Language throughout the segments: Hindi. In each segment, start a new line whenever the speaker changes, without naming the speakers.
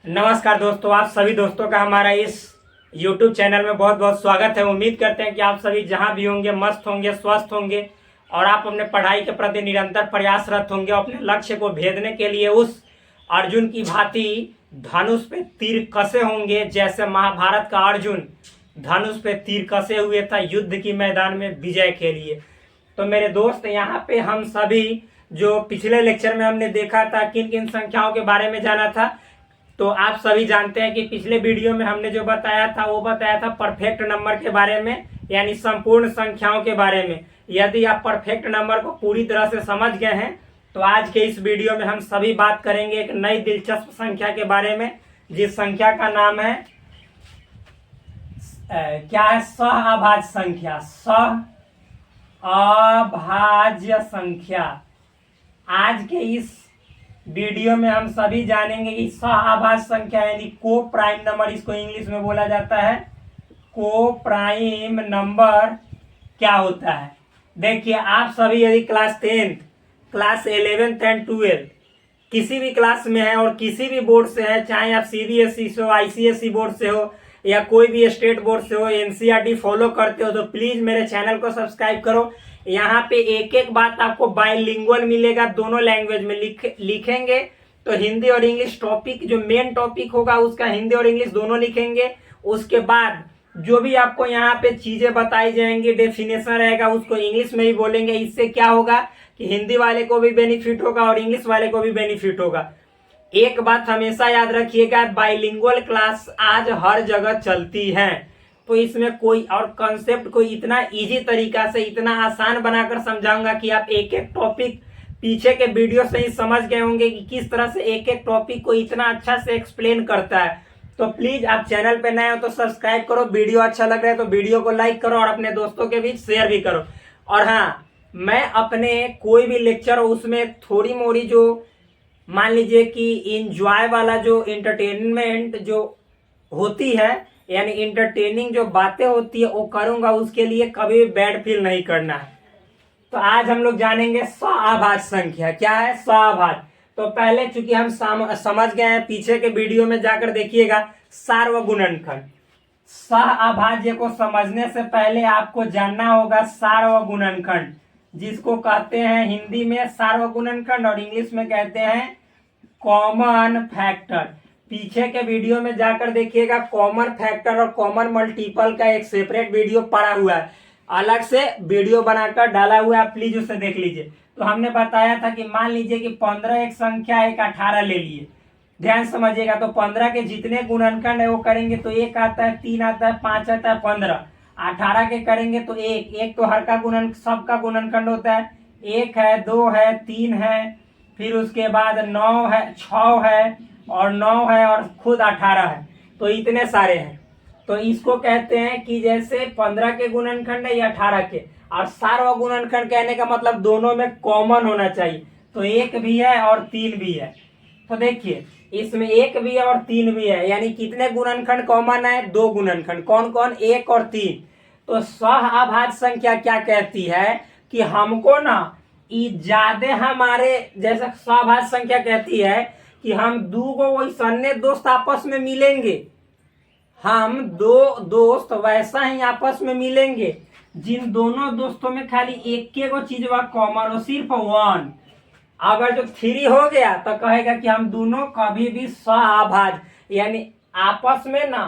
नमस्कार दोस्तों, आप सभी दोस्तों का हमारा इस YouTube चैनल में बहुत बहुत स्वागत है। उम्मीद करते हैं कि आप सभी जहां भी होंगे मस्त होंगे, स्वस्थ होंगे और आप अपने पढ़ाई के प्रति निरंतर प्रयासरत होंगे अपने लक्ष्य को भेदने के लिए उस अर्जुन की भांति धनुष पे तीर कसे होंगे, जैसे महाभारत का अर्जुन धनुष पे तीर कसे हुए था युद्ध की मैदान में विजय के लिए। तो मेरे दोस्त, यहाँ पे हम सभी जो पिछले लेक्चर में हमने देखा था किन किन संख्याओं के बारे में जाना था, तो आप सभी जानते हैं कि पिछले वीडियो में हमने जो बताया था वो बताया था परफेक्ट नंबर के बारे में, यानी संपूर्ण संख्याओं के बारे में। यदि आप परफेक्ट नंबर को पूरी तरह से समझ गए हैं तो आज के इस वीडियो में हम सभी बात करेंगे एक नई दिलचस्प संख्या के बारे में, जिस संख्या का नाम है क्या है, सहअभाज्य संख्या। सहअभाज्य संख्या। आज के इस वीडियो में हम सभी जानेंगे कि सहअभाज्य संख्या यानी को प्राइम नंबर, इसको इंग्लिश में बोला जाता है को प्राइम नंबर, क्या होता है। देखिए, आप सभी यदि class 10th, class 11th and 12th किसी भी क्लास में है और किसी भी बोर्ड से है, चाहे आप CBSE से हो, ICSE बोर्ड से हो या कोई भी स्टेट बोर्ड से हो, NCERT फॉलो करते हो, तो प्लीज मेरे चैनल को सब्सक्राइब करो। यहाँ पे एक एक बात आपको बाइलिंगुअल मिलेगा, दोनों लैंग्वेज में लिखेंगे तो हिंदी और इंग्लिश टॉपिक, जो मेन टॉपिक होगा उसका हिंदी और इंग्लिश दोनों लिखेंगे। उसके बाद जो भी आपको यहाँ पे चीजें बताई जाएंगी, डेफिनेशन रहेगा, उसको इंग्लिश में ही बोलेंगे। इससे क्या होगा कि हिंदी वाले को भी बेनिफिट होगा और इंग्लिश वाले को भी बेनिफिट होगा। एक बात हमेशा याद रखिएगा, बाइलिंगुअल क्लास आज हर जगह चलती है, तो इसमें कोई और कंसेप्ट को इतना इजी तरीका से, इतना आसान बनाकर समझाऊंगा कि आप एक एक टॉपिक पीछे के वीडियो से ही समझ गए होंगे कि किस तरह से एक एक टॉपिक को इतना अच्छा से एक्सप्लेन करता है। तो प्लीज आप चैनल पे नए हो तो सब्सक्राइब करो, वीडियो अच्छा लग रहा है तो वीडियो को लाइक करो और अपने दोस्तों के बीच शेयर भी करो। और हाँ, मैं अपने कोई भी लेक्चर उसमें थोड़ी मोड़ी जो मान लीजिए कि इंजॉय वाला जो एंटरटेनमेंट जो होती है, यानी इंटरटेनिंग जो बातें होती है वो करूंगा, उसके लिए कभी बैड फील नहीं करना है। तो आज हम लोग जानेंगे सहअभाज्य संख्या। क्या है सहअभाज्य? तो पहले चूंकि हम समझ गए हैं, पीछे के वीडियो में जाकर देखिएगा सार्वगुणनखंड। सहअभाज्य को समझने से पहले आपको जानना होगा सार्वगुणनखंड, जिसको कहते हैं हिंदी में सार्वगुणनखंड और इंग्लिश में कहते हैं कॉमन फैक्टर। पीछे के वीडियो में जाकर देखिएगा, कॉमन फैक्टर और कॉमन मल्टीपल का एक सेपरेट वीडियो पड़ा हुआ है, अलग से वीडियो बनाकर डाला हुआ है, आप प्लीज उसे देख लीजिए। तो हमने बताया था कि मान लीजिए कि 15 एक संख्या, एक 18 ले लिए, ध्यान समझिएगा। तो 15 के जितने गुणनखंड है वो करेंगे तो 1 आता है, 3 आता है, 5 आता है, 15। 18 के करेंगे तो एक तो हर का गुणन, सबका गुणनखंड होता है, 1 है, 2 है, 3 है, फिर उसके बाद 9 है, 6 है और 9 है और खुद 18 है, तो इतने सारे हैं। तो इसको कहते हैं कि जैसे 15 के गुणनखंड है या 18 के, और सार्वगुणनखंड कहने का मतलब दोनों में कॉमन होना चाहिए, तो 1 भी है और 3 भी है। तो देखिए, इसमें 1 भी है और 3 भी है, यानी कितने गुणनखंड कॉमन है? 2 गुणनखंड। कौन कौन? 1 और 3। तो सहअभाज्य संख्या क्या कहती है कि हमको ना ज्यादा हमारे जैसे सहअभाज्य संख्या कहती है कि हम दो वैसने दोस्त आपस में मिलेंगे, हम दो दोस्त वैसा ही आपस में मिलेंगे जिन दोनों दोस्तों में खाली एक को चीज कॉमन हो, सिर्फ 1। अगर जो 3 हो गया तो कहेगा कि हम दोनों कभी भी सहअभाज्य, यानी आपस में ना,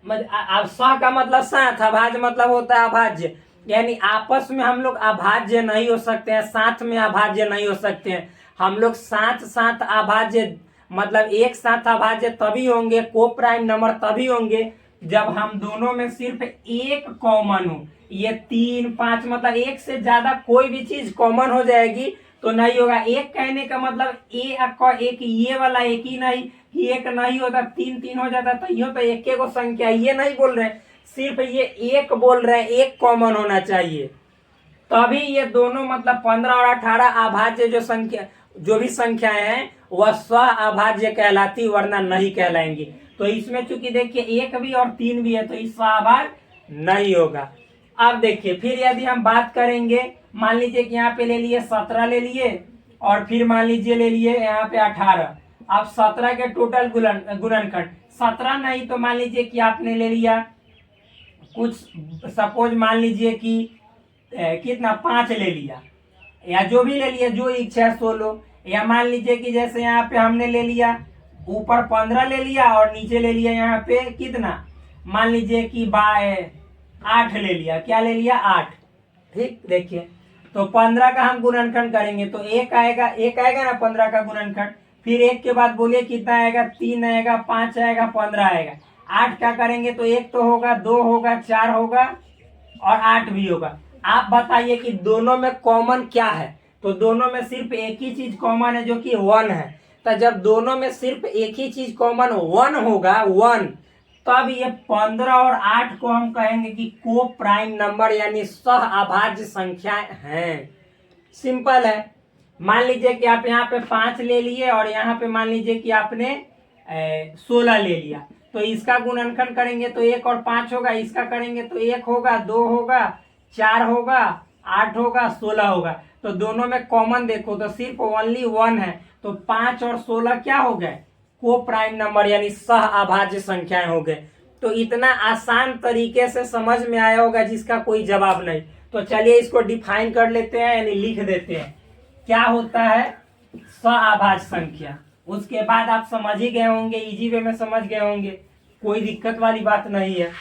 सह का मतलब साथ, अभाज्य मतलब होता है अभाज्य, यानी आपस में हम लोग अभाज्य नहीं हो सकते हैं, साथ में अभाज्य नहीं हो सकते हैं। हम लोग साथ साथ अभाज्य मतलब एक साथ अभाज्य तभी होंगे, को प्राइम नंबर तभी होंगे जब हम दोनों में सिर्फ एक कॉमन हो। ये 3, 5 मतलब एक से ज्यादा कोई भी चीज कॉमन हो जाएगी तो नहीं होगा। एक कहने का मतलब एक ये वाला एक ही नहीं, एक नहीं होता, 3 हो जाता, तो ये तो एक को संख्या, ये नहीं बोल रहे, सिर्फ ये एक बोल रहे हैं, एक कॉमन होना चाहिए, तभी ये दोनों मतलब 15 और 18 अभाज्य जो संख्या, जो भी संख्याएं हैं वह सहअभाज्य कहलाती, वरना नहीं कहलाएंगी। तो इसमें चूंकि देखिए 1 भी और 3 भी है, तो इस सहअभाज्य नहीं होगा। अब देखिए, फिर यदि हम बात करेंगे, मान लीजिए कि यहाँ पे ले लिए 17 ले लिए और फिर मान लीजिए ले लिए यहाँ पे 18। अब 17 के टोटल गुणनखंड 17 नहीं तो मान लीजिए कि आपने ले लिया कुछ, सपोज मान लीजिए कि कितना 5 ले लिया, या जो भी ले लिया, जो इच्छा है सो लो। या मान लीजिए कि जैसे यहाँ पे हमने ले लिया ऊपर 15 ले लिया और नीचे ले लिया यहाँ पे कितना, मान लीजिए कि 8 ले लिया। क्या ले लिया? 8। ठीक, देखिए तो 15 का हम गुणनखंड करेंगे तो 1 आएगा, 1 आएगा ना 15 का गुणनखंड। फिर 1 के बाद बोलिए कितना आएगा? 3 आएगा, 5 आएगा, 15 आएगा। 8 का करेंगे तो 1 तो होगा, 2 होगा, 4 होगा और 8 भी होगा। आप बताइए कि दोनों में कॉमन क्या है? तो दोनों में सिर्फ एक ही चीज कॉमन है जो कि 1 है। तो जब दोनों में सिर्फ एक ही चीज कॉमन 1 होगा, 1, तब ये 15 और 8 को हम कहेंगे कि को प्राइम नंबर यानी सह अभाज्य संख्याएं हैं। सिंपल है। मान लीजिए कि आप यहाँ पे 5 ले लिए और यहाँ पे मान लीजिए कि आपने 16 ले लिया, तो इसका गुणनखंड करेंगे तो 1 और 5 होगा, इसका करेंगे तो 1 होगा, 2 होगा, 4 होगा, 8 होगा, 16 होगा। तो दोनों में कॉमन देखो तो सिर्फ ओनली 1 है। तो 5 और 16 क्या हो गए? को प्राइम नंबर यानी सह अभाज्य संख्याएं हो गए। तो इतना आसान तरीके से समझ में आया होगा जिसका कोई जवाब नहीं। तो चलिए इसको डिफाइन कर लेते हैं यानी लिख देते हैं। क्या होता है सहअभाज्य संख्या? उसके बाद आप समझ ही गए होंगे, इजी वे में समझ गए होंगे, कोई दिक्कत वाली बात नहीं है।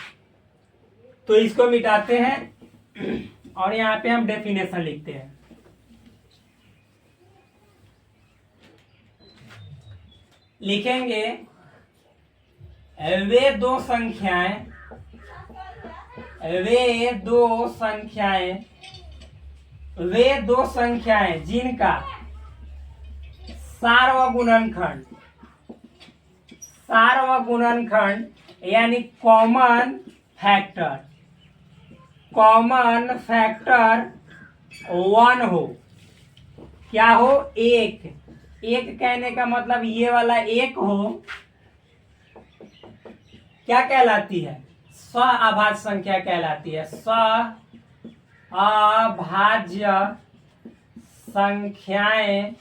तो इसको मिटाते हैं और यहाँ पे हम डेफिनेशन लिखते हैं। लिखेंगे वे दो संख्याएं जिनका सार्वगुणनखंड यानी कॉमन फैक्टर 1 हो। क्या हो? 1। कहने का मतलब ये वाला 1 हो, क्या कहलाती है? सहअभाज्य संख्या कहलाती है। सहअभाज्य संख्याएं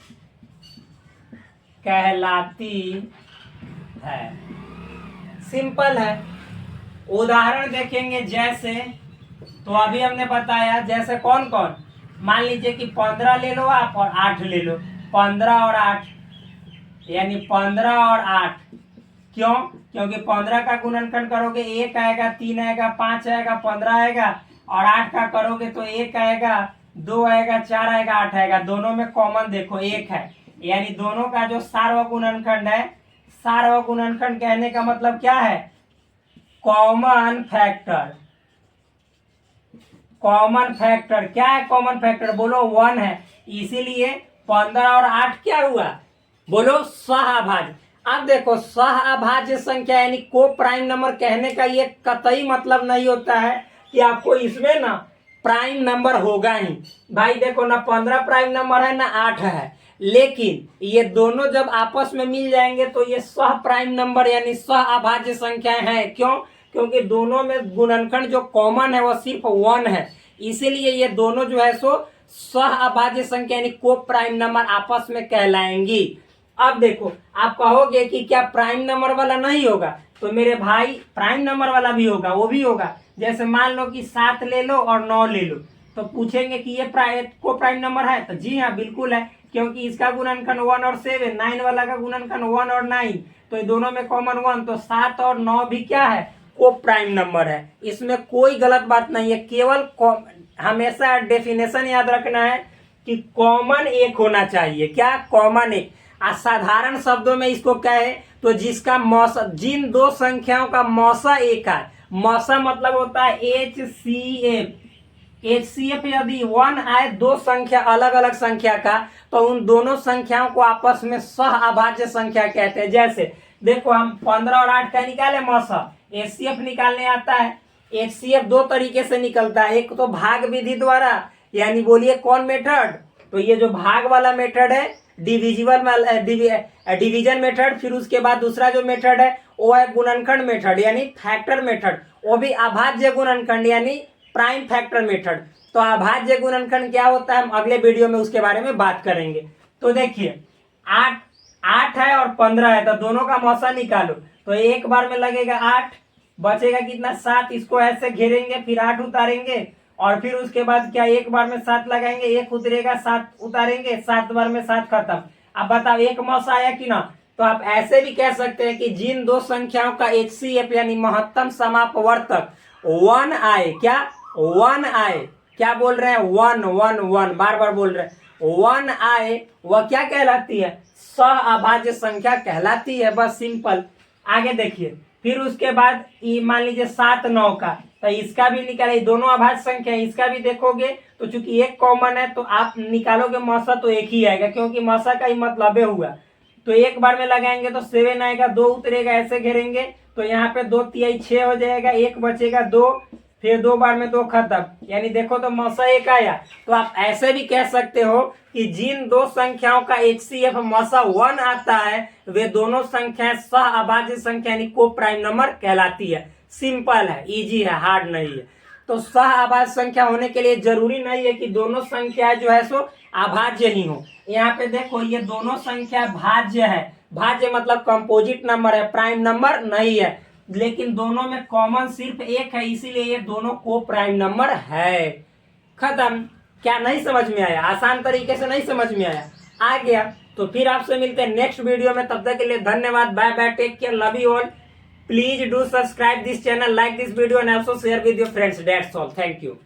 कहलाती है। सिंपल है। उदाहरण देखेंगे जैसे, तो अभी हमने बताया जैसे कौन कौन, मान लीजिए कि 15 ले लो आप और 8 ले लो। 15 और 8 यानी 15 और 8। क्यों? क्योंकि 15 का गुणनखंड करोगे 1 आएगा, 3 आएगा, 5 आएगा, 15 आएगा, और 8 का करोगे तो 1 आएगा, 2 आएगा, 4 आएगा, 8 आएगा। दोनों में कॉमन देखो 1 है, यानी दोनों का जो सार्वगुणनखंड है, सार्वगुणनखंड कहने का मतलब क्या है? Common factor. क्या है कॉमन फैक्टर? बोलो 1 है। इसीलिए 15 और 8 क्या हुआ? बोलो सहअभाज्य। अब देखो सहअभाज्य संख्या यानी को प्राइम नंबर कहने का ये कतई मतलब नहीं होता है कि आपको इसमें ना प्राइम नंबर होगा ही। भाई देखो ना 15 प्राइम नंबर है ना 8 है, लेकिन ये दोनों जब आपस में मिल जाएंगे तो ये सह प्राइम नंबर यानी सहअभाज्य संख्याएं हैं। क्यों? क्योंकि दोनों में गुणनखंड जो कॉमन है वो सिर्फ 1 है। इसीलिए ये दोनों जो है सो सहअभाज्य संख्या यानी को प्राइम नंबर आपस में कहलाएंगी। अब देखो आप कहोगे कि क्या प्राइम नंबर वाला नहीं होगा? तो मेरे भाई प्राइम नंबर वाला भी होगा, वो भी होगा। जैसे मान लो कि 7 ले लो और 9 ले लो, तो पूछेंगे कि ये को प्राइम नंबर है? तो जी हाँ बिल्कुल है, क्योंकि इसका गुणनखंड 1 और 7, 9 वाला का गुणनखंड 1 और 9, तो ये दोनों में कॉमन 1, तो 7 और 9 भी क्या है? को प्राइम नंबर है। इसमें कोई गलत बात नहीं है। केवल हमेशा डेफिनेशन याद रखना है कि कॉमन 1 होना चाहिए। क्या? कॉमन 1। साधारण शब्दों में इसको कहे तो जिसका मौसा, जिन दो संख्याओं का मौसा एक है। मौसा मतलब होता है HCF यदि 1 आए दो संख्या अलग अलग संख्या का, तो उन दोनों संख्याओं को आपस में सहअभाज्य संख्या कहते हैं। जैसे देखो हम 15 और 8 का निकाले मौसा, HCF निकालने आता है। HCF 2 तरीके से निकलता है, एक तो भाग विधि द्वारा, यानी बोलिए कौन मेथड? तो ये जो भाग वाला मेथड है डिवीजन मेथड। फिर उसके बाद दूसरा जो मेथड है वो है गुणनखंड मेथड यानी फैक्टर मेथड, वो भी अभाज्य गुणनखंड यानी प्राइम फैक्टर मेथड। तो अभाज्य गुणनखंड क्या होता है हम अगले वीडियो में उसके बारे में बात करेंगे। तो देखिए 8 है और 15 है, तो दोनों का मौसा निकालो। तो एक बार में लगेगा 8, बचेगा कितना 7, इसको ऐसे घेरेंगे, फिर 8 उतारेंगे, और फिर उसके बाद क्या एक बार में 7 लगाएंगे, 1 उतरेगा, 7 उतारेंगे, 7 बार में 7 खत्म। अब बताओ एक मौसा आया कि ना। तो आप ऐसे भी कह सकते हैं कि जिन दो संख्याओं का HCF यानी महत्तम समापवर्तक 1 आए, क्या 1 आए, क्या बोल रहे हैं 1 1 1, बार बार बोल रहे हैं 1 आए, वह क्या कहलाती है, सहअभाज्य संख्या कहलाती है। बस सिंपल। आगे देखिए, फिर उसके बाद मान लीजिए 7 9 का, तो इसका भी निकाले, दोनों अभाज्य संख्या है, इसका भी देखोगे तो चूंकि एक कॉमन है तो आप निकालोगे मौसा तो एक ही आएगा, क्योंकि मौसा का ही मतलब हुआ। तो एक बार में लगाएंगे तो 7 आएगा, 2 उतरेगा, ऐसे घेरेंगे, तो यहाँ पे 2 तिहाई 6 हो जाएगा, 1 बचेगा 2, फिर 2 बार में 2 खत्म, यानी देखो तो मौसा 1 आया। तो आप ऐसे भी कह सकते हो कि जिन दो संख्याओं का HCF मौसा 1 आता है, वे दोनों संख्याएं सहअभाज्य संख्या यानी को प्राइम नंबर कहलाती है। सिंपल है, इजी है, हार्ड नहीं है। तो सहअभाज्य संख्या होने के लिए जरूरी नहीं है कि दोनों संख्या जो है सो अभाज्य ही हो। यहाँ पे देखो ये दोनों संख्या भाज्य है, भाज्य मतलब कंपोजिट नंबर है, प्राइम नंबर नहीं है, लेकिन दोनों में कॉमन सिर्फ एक है, इसीलिए ये दोनों को प्राइम नंबर है। खत्म। क्या नहीं समझ में आया? आसान तरीके से नहीं समझ में आया? आ गया। तो फिर आपसे मिलते हैं नेक्स्ट वीडियो में, तब तक के लिए धन्यवाद, bye bye, take care, love you all. Please do subscribe this channel, like this video and also share with your friends. That's all. Thank you.